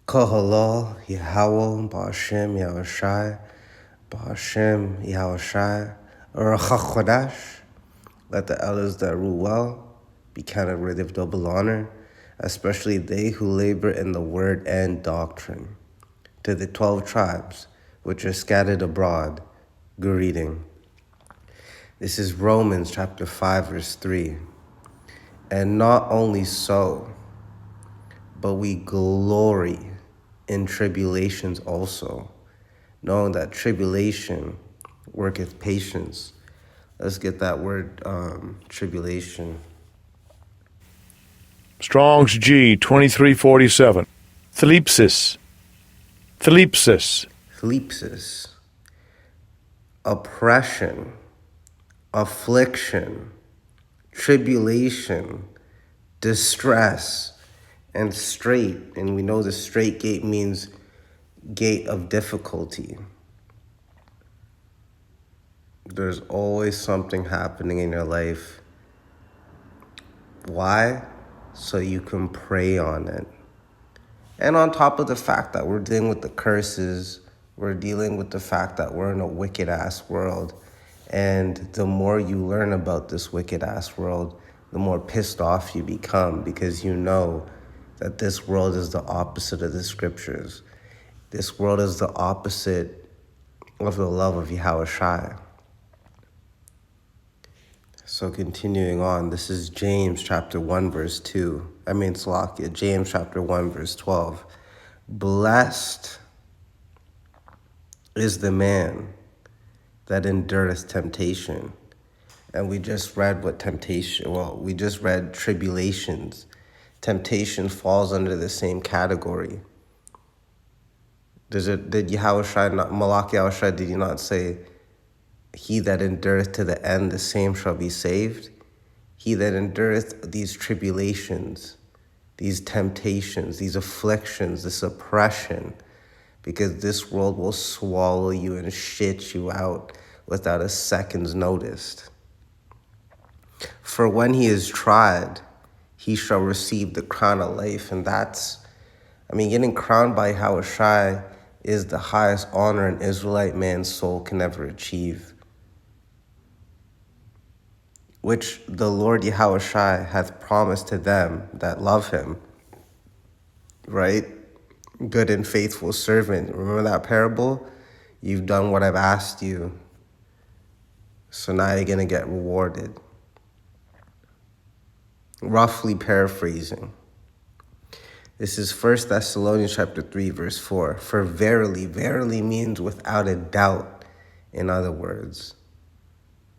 Kahala, Yahweh, Ba'ashem, Yahushai, Ba'ashem, Yahushai, Rachachodash. Let the elders that rule well be counted worthy of double honor, especially they who labor in the word and doctrine. To the 12 tribes which are scattered abroad, greeting. This is Romans chapter 5, verse 3. And not only so, but we glory in tribulations also, knowing that tribulation worketh patience. Let's get that word, tribulation. Strong's G 2347. Thlipsis. Thlipsis. Thlipsis. Oppression, affliction, tribulation, distress, and strait. And we know the strait gate means gate of difficulty. There's always something happening in your life. Why? So you can pray on it. And on top of the fact that we're dealing with the curses, we're dealing with the fact that we're in a wicked ass world. And the more you learn about this wicked ass world, the more pissed off you become, because you know that this world is the opposite of the scriptures. This world is the opposite of the love of Yahushai. So continuing on, this is James chapter 1, verse 2. Salakia, James chapter 1, verse 12. Blessed is the man that endureth temptation. And we just read what temptation, we just read tribulations. Temptation falls under the same category. Did Yahushua not, Malak Yahushua, did he not say, he that endureth to the end, the same shall be saved? He that endureth these tribulations, these temptations, these afflictions, this oppression, because this world will swallow you and shit you out without a second's notice. For when he is tried, he shall receive the crown of life. And getting crowned by Yahushua is the highest honor an Israelite man's soul can ever achieve, which the Lord Yahushua hath promised to them that love him, right? Good and faithful servant. Remember that parable? You've done what I've asked you, so now you're going to get rewarded. Roughly paraphrasing. This is 1 Thessalonians chapter 3, verse 4. For verily, verily means without a doubt, in other words.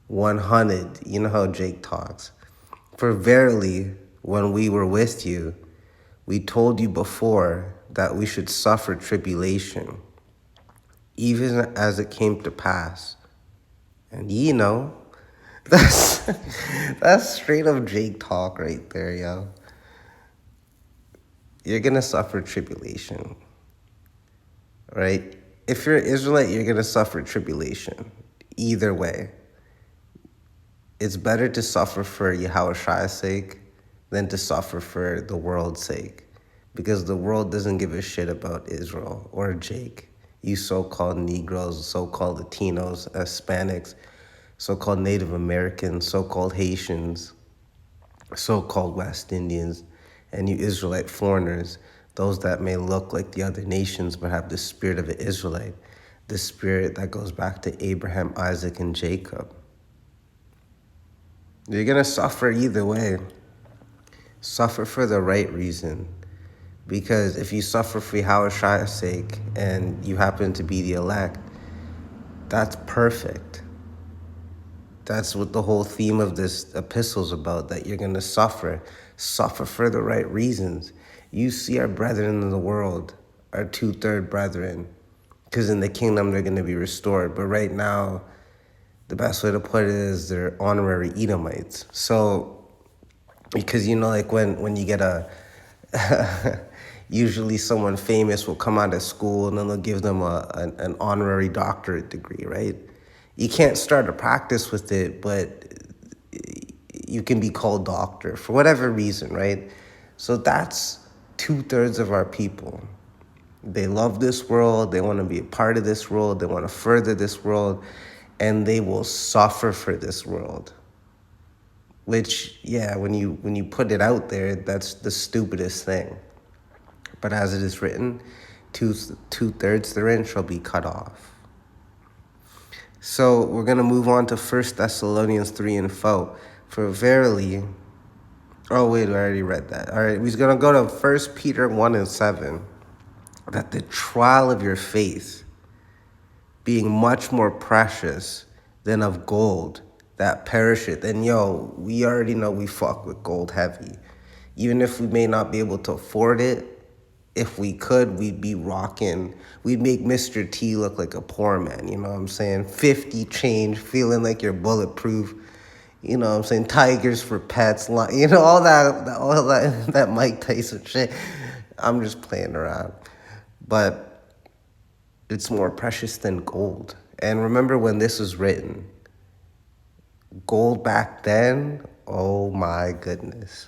100, you know how Jake talks. For verily, when we were with you, we told you before that we should suffer tribulation, even as it came to pass. And ye know, that's straight up Jake talk right there, yo. You're going to suffer tribulation, right? If you're an Israelite, you're going to suffer tribulation. Either way. It's better to suffer for Yahushua's sake than to suffer for the world's sake, because the world doesn't give a shit about Israel or Jake. You so-called Negroes, so-called Latinos, Hispanics, so-called Native Americans, so-called Haitians, so-called West Indians, and you Israelite foreigners, those that may look like the other nations but have the spirit of an Israelite, the spirit that goes back to Abraham, Isaac, and Jacob. You're going to suffer either way. Suffer for the right reason. Because if you suffer for Yahushua's sake and you happen to be the elect, that's perfect. That's what the whole theme of this epistle is about, that you're going to suffer. Suffer for the right reasons. You see our brethren in the world, our 2/3 brethren, because in the kingdom they're going to be restored. But right now, the best way to put it is they're honorary Edomites. So, because like when you get usually someone famous will come out of school and then they'll give them an honorary doctorate degree, right? You can't start a practice with it, but you can be called doctor for whatever reason, right? So that's 2/3 of our people. They love this world. They want to be a part of this world. They want to further this world. And they will suffer for this world. Which, yeah, when you put it out there, that's the stupidest thing. But as it is written, two-thirds therein shall be cut off. So we're going to move on to 1 Thessalonians 3 and 4. For verily, oh wait, I already read that. All right, we're going to go to 1 Peter 1 and 7. That the trial of your faith, being much more precious than of gold that perisheth. And yo, we already know we fuck with gold heavy. Even if we may not be able to afford it, if we could, we'd be rocking. We'd make Mr. T look like a poor man, you know what I'm saying? 50 change, feeling like you're bulletproof. You know what I'm saying? Tigers for pets, you know, all that Mike Tyson shit. I'm just playing around. But it's more precious than gold. And remember when this was written, gold back then, oh my goodness.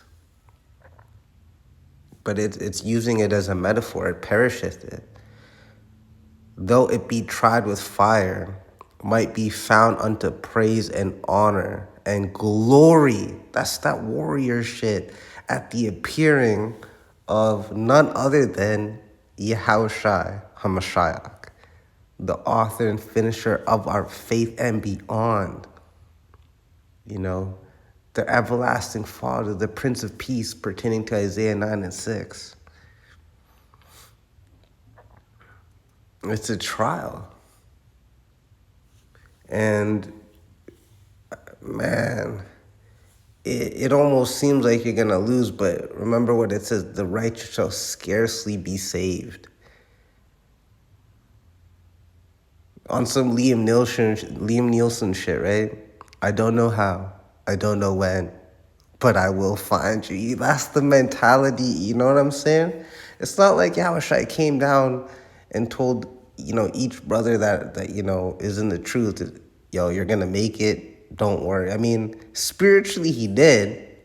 But it's using it as a metaphor. It perisheth it. Though it be tried with fire, might be found unto praise and honor and glory. That's that warrior shit. At the appearing of none other than Yahushua HaMashiach, the author and finisher of our faith and beyond. You know, the everlasting Father, the Prince of Peace, pertaining to Isaiah 9 and 6. It's a trial. And, man, it almost seems like you're going to lose, but remember what it says, the righteous shall scarcely be saved. On some Liam Nielsen shit, right? I don't know how, I don't know when, but I will find you. That's the mentality, you know what I'm saying? It's not like Yahushua came down and told, you know, each brother that you know, is in the truth, yo, you're going to make it, don't worry. I mean, spiritually he did,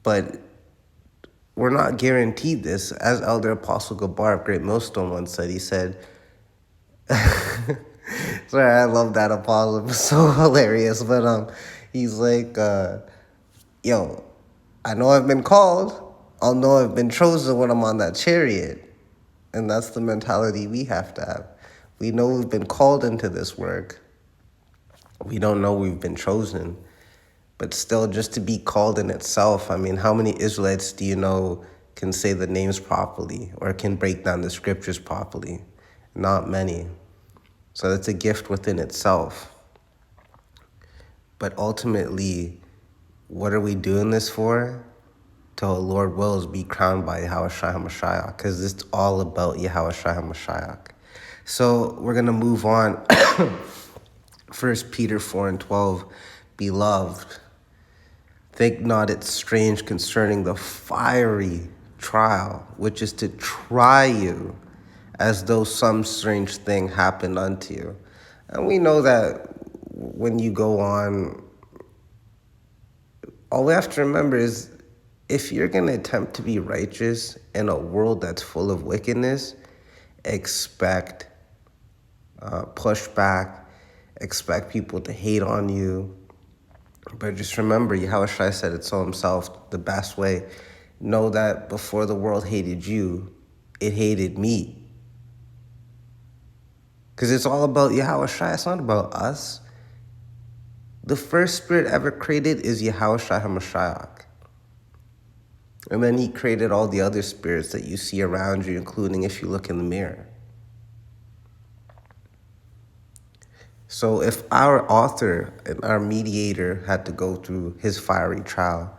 but we're not guaranteed this. As Elder Apostle Gabar of Great Millstone once said, he said, sorry, I love that apostle. It was so hilarious. But he's like, yo, I know I've been called. I'll know I've been chosen when I'm on that chariot. And that's the mentality we have to have. We know we've been called into this work. We don't know we've been chosen. But still, just to be called in itself, I mean, how many Israelites do you know can say the names properly or can break down the scriptures properly? Not many. So that's a gift within itself. But ultimately, what are we doing this for? Till the Lord wills be crowned by Yahushua HaMashiach, because it's all about Yahushua HaMashiach. So we're going to move on. 1 Peter 4 and 12, beloved, think not it strange concerning the fiery trial, which is to try you, as though some strange thing happened unto you. And we know that when you go on, all we have to remember is if you're going to attempt to be righteous in a world that's full of wickedness, expect pushback, expect people to hate on you. But just remember, Yahushua said it so himself the best way. Know that before the world hated you, it hated me. Because it's all about Yahushua. It's not about us. The first spirit ever created is Yahushua HaMashiach. And then he created all the other spirits that you see around you, including if you look in the mirror. So if our author and our mediator had to go through his fiery trial,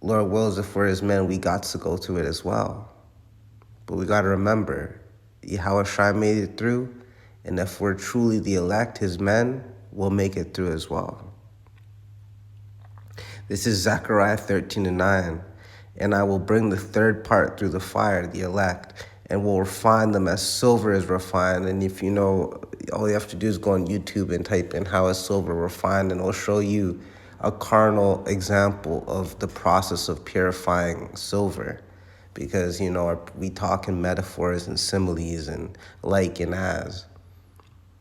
Lord wills, if we're his men, we got to go through it as well. But we got to remember, Yahushua made it through, and if we're truly the elect, his men, we'll make it through as well. This is Zechariah 13 and 9. And I will bring the third part through the fire, the elect, and will refine them as silver is refined. And if you know, all you have to do is go on YouTube and type in how is silver refined, and it'll show you a carnal example of the process of purifying silver. because, we talk in metaphors and similes and like and as.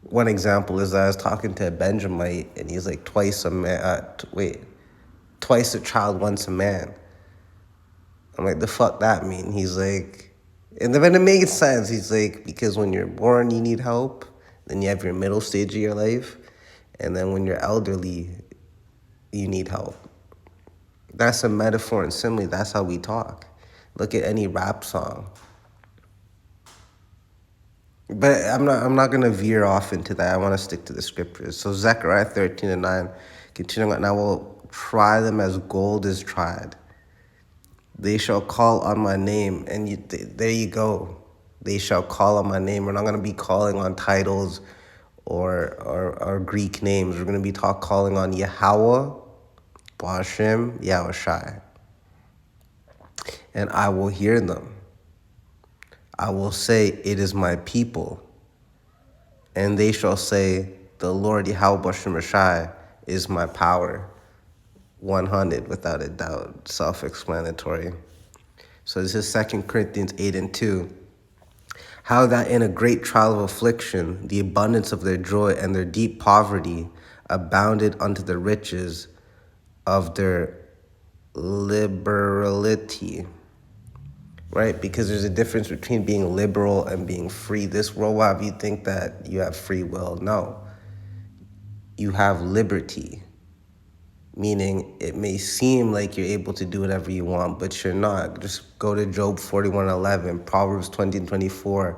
One example is I was talking to a Benjamite, and he's like twice a man. Twice a child, once a man. I'm like, the fuck that mean? He's like, and then it makes sense. He's like, because when you're born, you need help. Then you have your middle stage of your life, and then when you're elderly, you need help. That's a metaphor and simile. That's how we talk. Look at any rap song. But I'm not gonna veer off into that. I want to stick to the scriptures. So Zechariah 13:9, continuing on, and I will try them as gold is tried. They shall call on my name, and there you go. They shall call on my name. We're not gonna be calling on titles or Greek names. We're gonna be calling on Yahweh, Hashem, Yahushai, and I will hear them. I will say, it is my people. And they shall say, the Lord Yahweh Shai is my power. 100, without a doubt, self-explanatory. So this is 2 Corinthians 8:2. How that in a great trial of affliction, the abundance of their joy and their deep poverty abounded unto the riches of their liberality. Right? Because there's a difference between being liberal and being free. This world, why you think that you have free will? No. You have liberty, meaning it may seem like you're able to do whatever you want, but you're not. Just go to Job 41:11, Proverbs 20:24,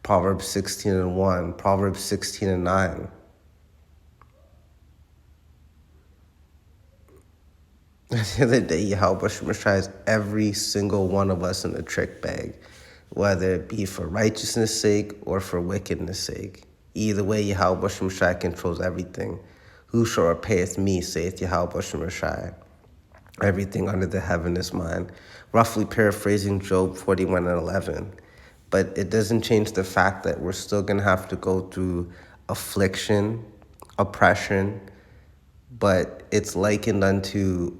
Proverbs 16:1, Proverbs 16:9. The other day, Yahweh has every single one of us in a trick bag, whether it be for righteousness' sake or for wickedness' sake. Either way, Yahweh Shai controls everything. Who shall repayeth me, saith Yahweh Shai? Everything under the heaven is mine. Roughly paraphrasing Job 41:11. But it doesn't change the fact that we're still going to have to go through affliction, oppression, but it's likened unto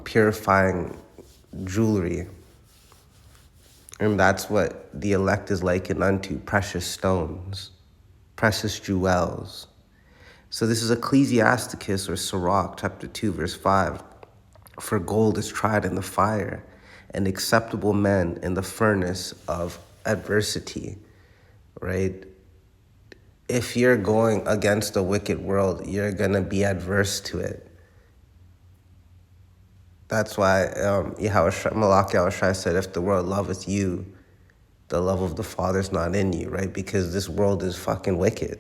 purifying jewelry. And that's what the elect is likened unto, precious stones, precious jewels. So this is Ecclesiasticus or Sirach, chapter 2, verse 5. For gold is tried in the fire, and acceptable men in the furnace of adversity, right? If you're going against a wicked world, you're going to be adverse to it. That's why Malak Yahushua said, if the world loveth you, the love of the Father's not in you, right? Because this world is fucking wicked.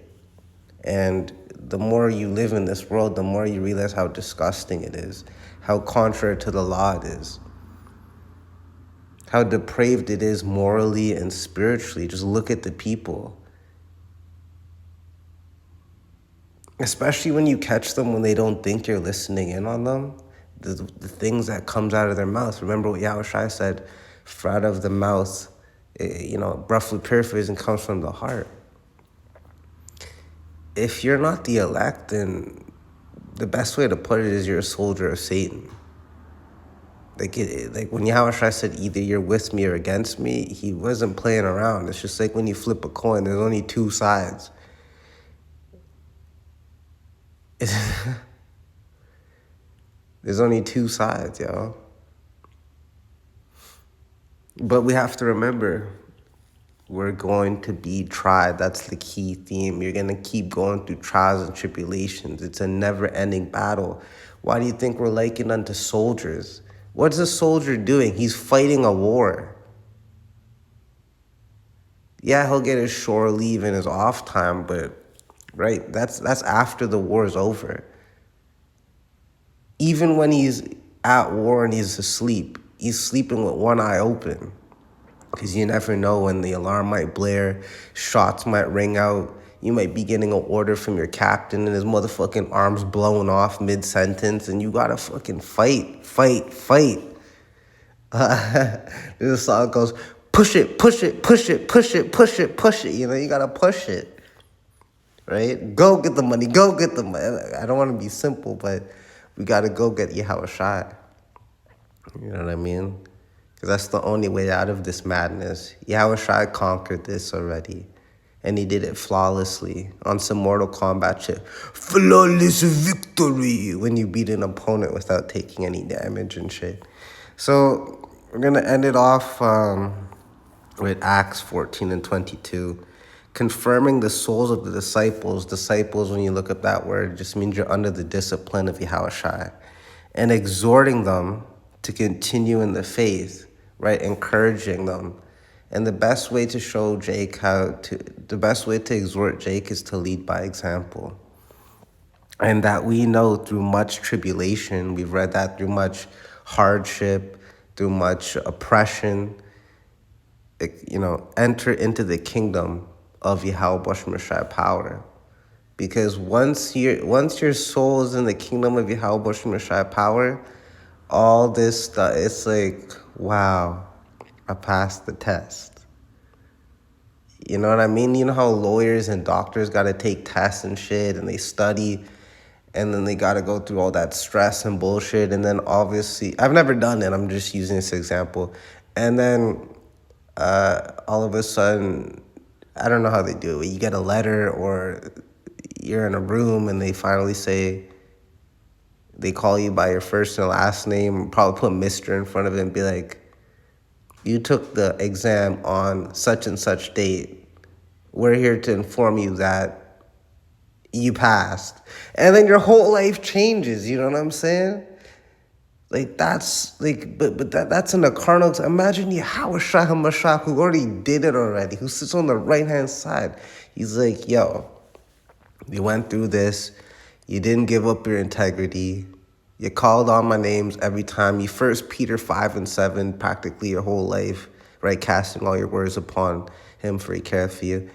And the more you live in this world, the more you realize how disgusting it is, how contrary to the law it is, how depraved it is morally and spiritually. Just look at the people. Especially when you catch them when they don't think you're listening in on them. The things that comes out of their mouth. Remember what Yahushua said, for out of the mouth, roughly paraphrasing, comes from the heart. If you're not the elect, then the best way to put it is you're a soldier of Satan. Like when Yahushua said, either you're with me or against me, he wasn't playing around. It's just like when you flip a coin, there's only two sides. There's only two sides, y'all. But we have to remember, we're going to be tried. That's the key theme. You're going to keep going through trials and tribulations. It's a never-ending battle. Why do you think we're likened unto soldiers? What's a soldier doing? He's fighting a war. Yeah, he'll get his shore leave and his off time, but right, that's after the war is over. Even when he's at war and he's asleep, he's sleeping with one eye open. Because you never know when the alarm might blare, shots might ring out, you might be getting an order from your captain and his motherfucking arms blown off mid-sentence, and you gotta fucking fight. This song goes, push it, push it, push it, push it, push it, push it. You gotta push it, right? Go get the money, go get the money. I don't want to be simple, but we gotta go get Yahushua. You know what I mean? because that's the only way out of this madness. Yahushua conquered this already, and he did it flawlessly on some Mortal Kombat shit. Flawless victory when you beat an opponent without taking any damage and shit. So we're gonna end it off with Acts 14 and 22, confirming the souls of the disciples. Disciples, when you look up that word, just means you're under the discipline of Yahushua, and exhorting them to continue in the faith, right? Encouraging them. And the best way to show Jake the best way to exhort Jake is to lead by example. And that we know through much tribulation, we've read that through much hardship, through much oppression, enter into the kingdom of Yahweh Shai power. Because once your soul is in the kingdom of Yahweh Shai power, all this stuff, it's like, wow, I passed the test. You know what I mean? You know how lawyers and doctors got to take tests and shit, and they study, and then they got to go through all that stress and bullshit, and then obviously, I've never done it, I'm just using this example, and then all of a sudden, I don't know how they do it. You get a letter, or you're in a room and they finally say, they call you by your first and last name, probably put Mr. in front of it and be like, you took the exam on such and such date. We're here to inform you that you passed. And then your whole life changes, you know what I'm saying? Like that's like, but that's in the carnal. Imagine Yahushua HaMashiach, who already did it already, who sits on the right hand side. He's like, yo, you went through this. You didn't give up your integrity. You called on my names every time. You 1 Peter 5 and 7, practically your whole life, right? Casting all your words upon him, for he careth for you.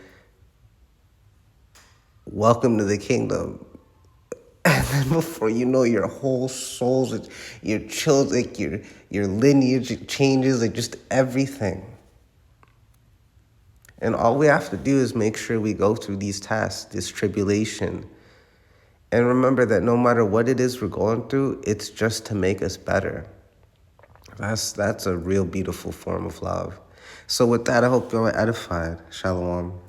Welcome to the kingdom. And then before you know, your whole souls, your children, like your lineage changes, like just everything. And all we have to do is make sure we go through these tests, this tribulation. And remember that no matter what it is we're going through, it's just to make us better. That's a real beautiful form of love. So with that, I hope you're edified. Shalom.